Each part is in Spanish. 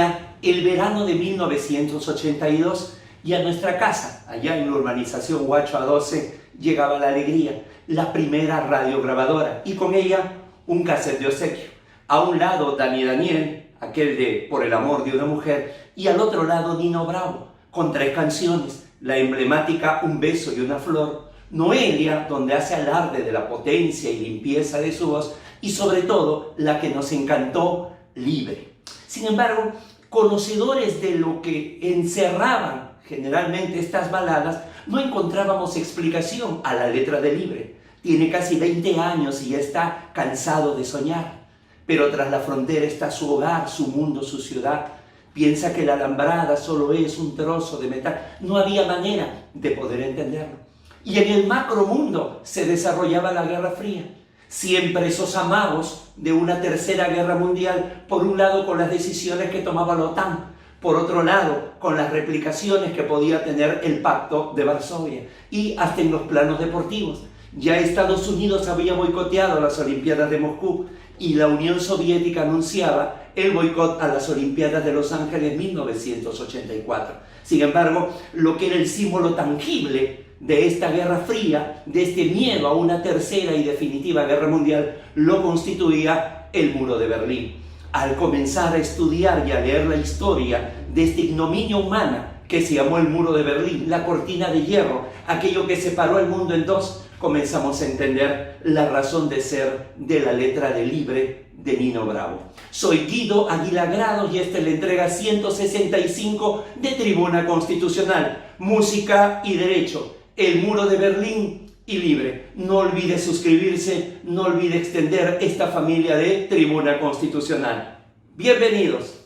Corría el verano de 1982 y a nuestra casa, allá en la urbanización Huacho A12, llegaba la alegría, la primera radiograbadora, y con ella un cassette de obsequio. A un lado Dani Daniel, aquel de Por el amor de una mujer, y al otro lado Nino Bravo, con 3 canciones, la emblemática Un beso y una flor, Noelia, donde hace alarde de la potencia y limpieza de su voz, y sobre todo la que nos encantó, Libre. Sin embargo, conocedores de lo que encerraban generalmente estas baladas, no encontrábamos explicación a la letra de Libre. Tiene casi 20 años y ya está cansado de soñar. Pero tras la frontera está su hogar, su mundo, su ciudad. Piensa que la alambrada solo es un trozo de metal. No había manera de poder entenderlo. Y en el macromundo se desarrollaba la Guerra Fría. Siempre esos amagos de una tercera guerra mundial, por un lado con las decisiones que tomaba la OTAN, por otro lado con las replicaciones que podía tener el Pacto de Varsovia, y hasta en los planos deportivos. Ya Estados Unidos había boicoteado las Olimpiadas de Moscú y la Unión Soviética anunciaba el boicot a las Olimpiadas de Los Ángeles 1984. Sin embargo, lo que era el símbolo tangible de esta Guerra Fría, de este miedo a una tercera y definitiva guerra mundial, lo constituía el Muro de Berlín. Al comenzar a estudiar y a leer la historia de esta ignominia humana que se llamó el Muro de Berlín, la cortina de hierro, aquello que separó el mundo en dos, comenzamos a entender la razón de ser de la letra de Libre de Nino Bravo. Soy Guido Aguilar Grados y esta es la entrega 165 de Tribuna Constitucional, Música y Derecho, el Muro de Berlín y Libre. No olvide suscribirse, no olvide extender esta familia de Tribuna Constitucional. Bienvenidos.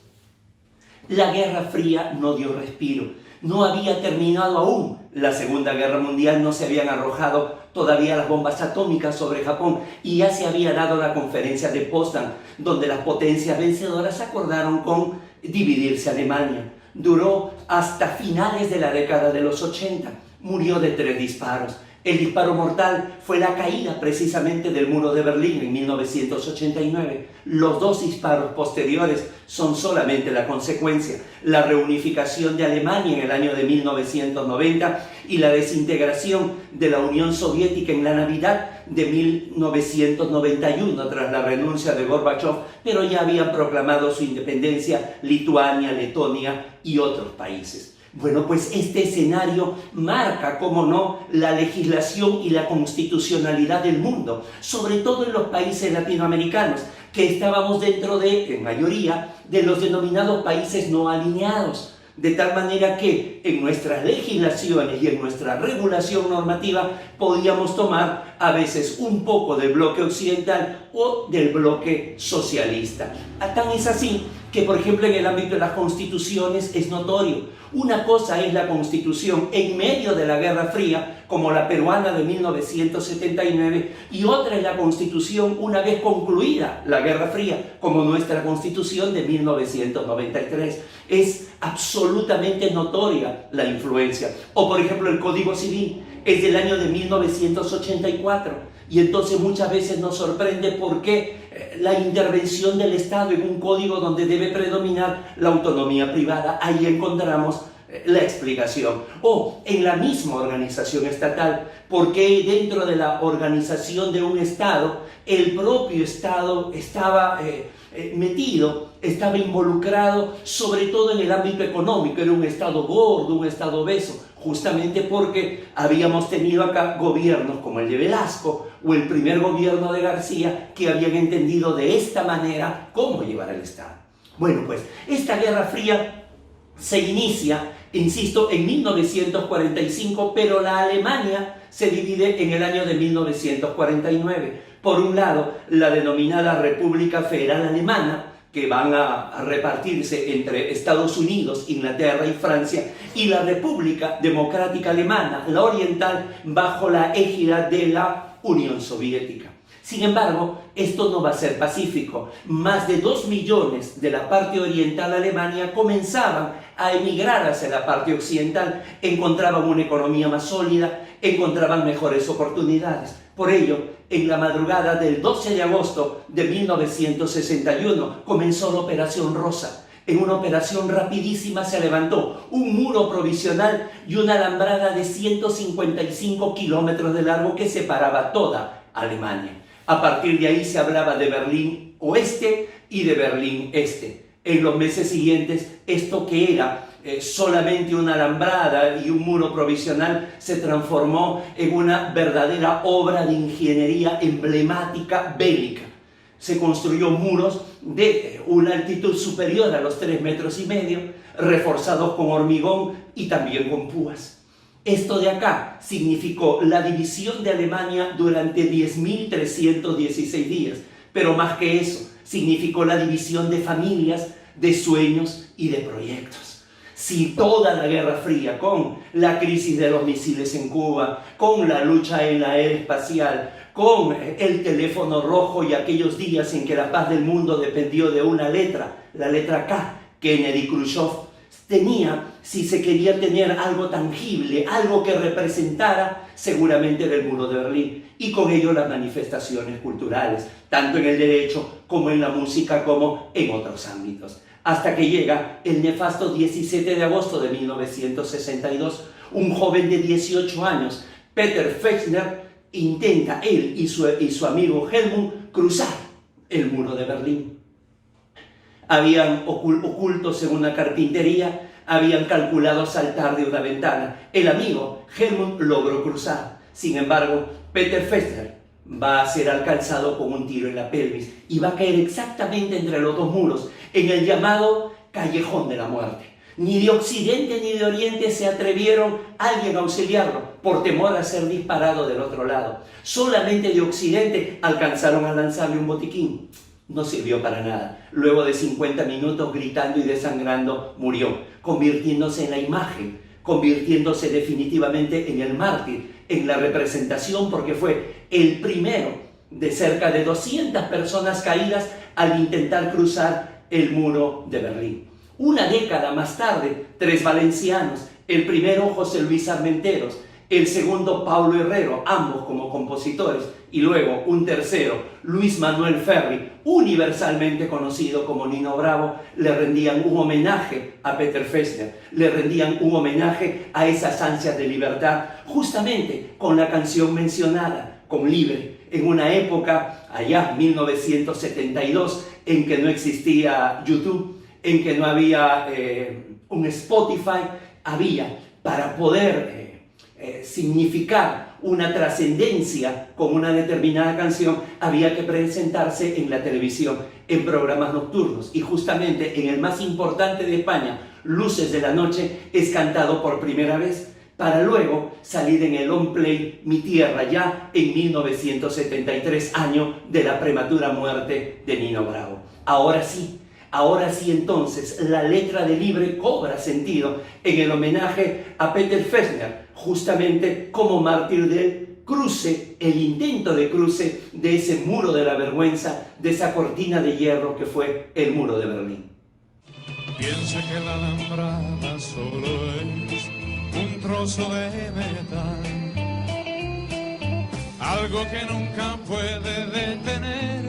La Guerra Fría no dio respiro. No había terminado aún la Segunda Guerra Mundial, no se habían arrojado todavía las bombas atómicas sobre Japón y ya se había dado la conferencia de Potsdam, donde las potencias vencedoras acordaron con dividirse Alemania. Duró hasta finales de la década de los 80. Murió de 3 disparos. El disparo mortal fue la caída precisamente del Muro de Berlín en 1989. Los 2 disparos posteriores son solamente la consecuencia. La reunificación de Alemania en el año de 1990 y la desintegración de la Unión Soviética en la Navidad de 1991 tras la renuncia de Gorbachev, pero ya habían proclamado su independencia Lituania, Letonia y otros países. Bueno, pues este escenario marca, cómo no, la legislación y la constitucionalidad del mundo, sobre todo en los países latinoamericanos, que estábamos dentro de, en mayoría, de los denominados países no alineados. De tal manera que en nuestras legislaciones y en nuestra regulación normativa podíamos tomar a veces un poco del bloque occidental o del bloque socialista. Tan es así que, por ejemplo, en el ámbito de las constituciones es notorio. Una cosa es la constitución en medio de la Guerra Fría, como la peruana de 1979, y otra es la constitución una vez concluida la Guerra Fría, como nuestra constitución de 1993. Es absolutamente notoria la influencia. O, por ejemplo, el Código Civil es del año de 1984, y entonces muchas veces nos sorprende por qué la intervención del Estado en un código donde debe predominar la autonomía privada. Ahí encontramos la explicación. O en la misma organización estatal, porque dentro de la organización de un Estado, el propio Estado estaba metido, estaba involucrado, sobre todo en el ámbito económico. Era un Estado gordo, un Estado obeso, justamente porque habíamos tenido acá gobiernos como el de Velasco o el primer gobierno de García, que habían entendido de esta manera cómo llevar el Estado. Bueno, pues esta Guerra Fría se inicia, insisto, en 1945, pero la Alemania se divide en el año de 1949. Por un lado, la denominada República Federal Alemana, que van a repartirse entre Estados Unidos, Inglaterra y Francia, y la República Democrática Alemana, la oriental, bajo la égida de la Unión Soviética. Sin embargo, esto no va a ser pacífico. Más de 2 millones de la parte oriental de Alemania comenzaban a emigrar hacia la parte occidental, encontraban una economía más sólida, encontraban mejores oportunidades. Por ello, en la madrugada del 12 de agosto de 1961 comenzó la Operación Rosa, En una operación rapidísima se levantó un muro provisional y una alambrada de 155 kilómetros de largo que separaba toda Alemania. A partir de ahí se hablaba de Berlín Oeste y de Berlín Este. En los meses siguientes, esto que era solamente una alambrada y un muro provisional se transformó en una verdadera obra de ingeniería emblemática bélica. Se construyó muros de una altitud superior a los 3,5 metros, reforzados con hormigón y también con púas. Esto de acá significó la división de Alemania durante 10.316 días, pero más que eso, significó la división de familias, de sueños y de proyectos. Si toda la Guerra Fría, con la crisis de los misiles en Cuba, con la lucha en la aeroespacial, con el teléfono rojo y aquellos días en que la paz del mundo dependió de una letra, la letra K, Kennedy Khrushchev tenía, si se quería tener algo tangible, algo que representara, seguramente era el muro de Berlín, y con ello las manifestaciones culturales, tanto en el derecho como en la música, como en otros ámbitos. Hasta que llega el nefasto 17 de agosto de 1962, un joven de 18 años, Peter Fechner, intenta, él y su amigo Helmut, cruzar el muro de Berlín. Habían ocultos en una carpintería, habían calculado saltar de una ventana. El amigo Helmut logró cruzar. Sin embargo, Peter Fechner va a ser alcanzado con un tiro en la pelvis y va a caer exactamente entre los dos muros, en el llamado Callejón de la Muerte. Ni de Occidente ni de Oriente se atrevieron alguien a auxiliarlo por temor a ser disparado del otro lado. Solamente de Occidente alcanzaron a lanzarle un botiquín. No sirvió para nada. Luego de 50 minutos gritando y desangrando, murió, convirtiéndose en la imagen, convirtiéndose definitivamente en el mártir, en la representación, porque fue el primero de cerca de 200 personas caídas al intentar cruzar el muro de Berlín. Una década más tarde, 3 valencianos, el primero José Luis Armenteros, el segundo Paulo Herrero, ambos como compositores, y luego un tercero, Luis Manuel Ferri, universalmente conocido como Nino Bravo, le rendían un homenaje a Peter Fechner, le rendían un homenaje a esas ansias de libertad, justamente con la canción mencionada, con Libre, en una época, allá 1972, en que no existía YouTube, en que no había un Spotify, había, para poder significar una trascendencia con una determinada canción, había que presentarse en la televisión, en programas nocturnos, y justamente en el más importante de España, Luces de la Noche, es cantado por primera vez, para luego salir en el long play Mi Tierra, ya en 1973, año de la prematura muerte de Nino Bravo. Ahora sí entonces la letra de Libre cobra sentido en el homenaje a Peter Fechner, justamente como mártir del cruce, el intento de cruce de ese muro de la vergüenza, de esa cortina de hierro que fue el muro de Berlín. Piensa que la alambrada solo es un trozo de metal, algo que nunca puede detener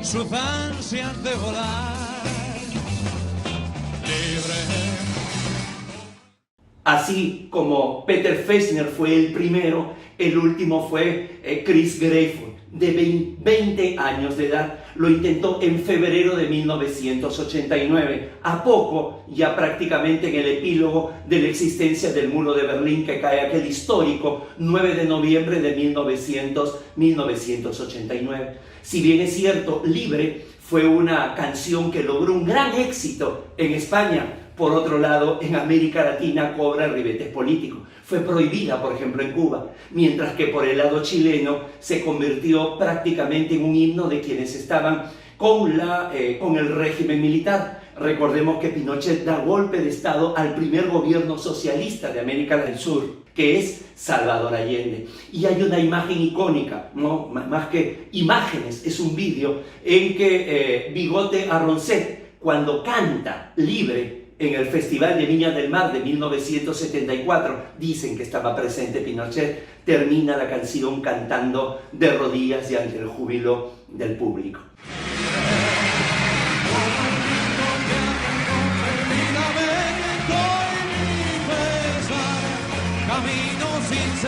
sus ansias de volar. Así como Peter Fechner fue el primero, el último fue Chris Grateful, de 20 años de edad. Lo intentó en febrero de 1989, a poco, ya prácticamente en el epílogo de la existencia del muro de Berlín, que cae aquel histórico 9 de noviembre de 1989. Si bien es cierto, Libre fue una canción que logró un gran éxito en España, por otro lado, en América Latina cobra ribetes políticos. Fue prohibida, por ejemplo, en Cuba, mientras que por el lado chileno se convirtió prácticamente en un himno de quienes estaban con el régimen militar. Recordemos que Pinochet da golpe de Estado al primer gobierno socialista de América del Sur, que es Salvador Allende. Y hay una imagen icónica, no más que imágenes, es un vídeo en que Bigote Arroncet, cuando canta Libre en el Festival de Viña del Mar de 1974, dicen que estaba presente Pinochet, termina la canción cantando de rodillas y ante el júbilo del público.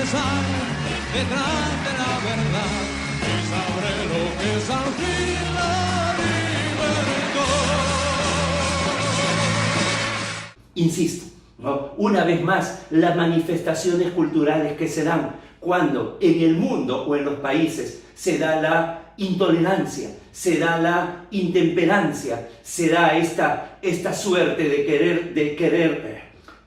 hombres hay detrás de la verdad y sabré lo que es al fin la libertad. Insisto, ¿no? Una vez más, las manifestaciones culturales que se dan cuando en el mundo o en los países se da la intolerancia, se da la intemperancia, se da esta suerte de querer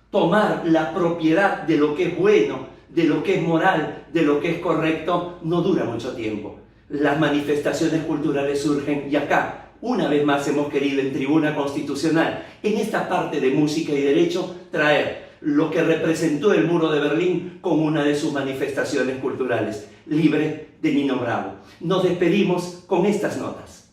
tomar la propiedad de lo que es bueno, de lo que es moral, de lo que es correcto, no dura mucho tiempo. Las manifestaciones culturales surgen y acá, una vez más hemos querido en Tribuna Constitucional, en esta parte de música y derecho, traer lo que representó el Muro de Berlín con una de sus manifestaciones culturales, Libre de Nino Bravo. Nos despedimos con estas notas.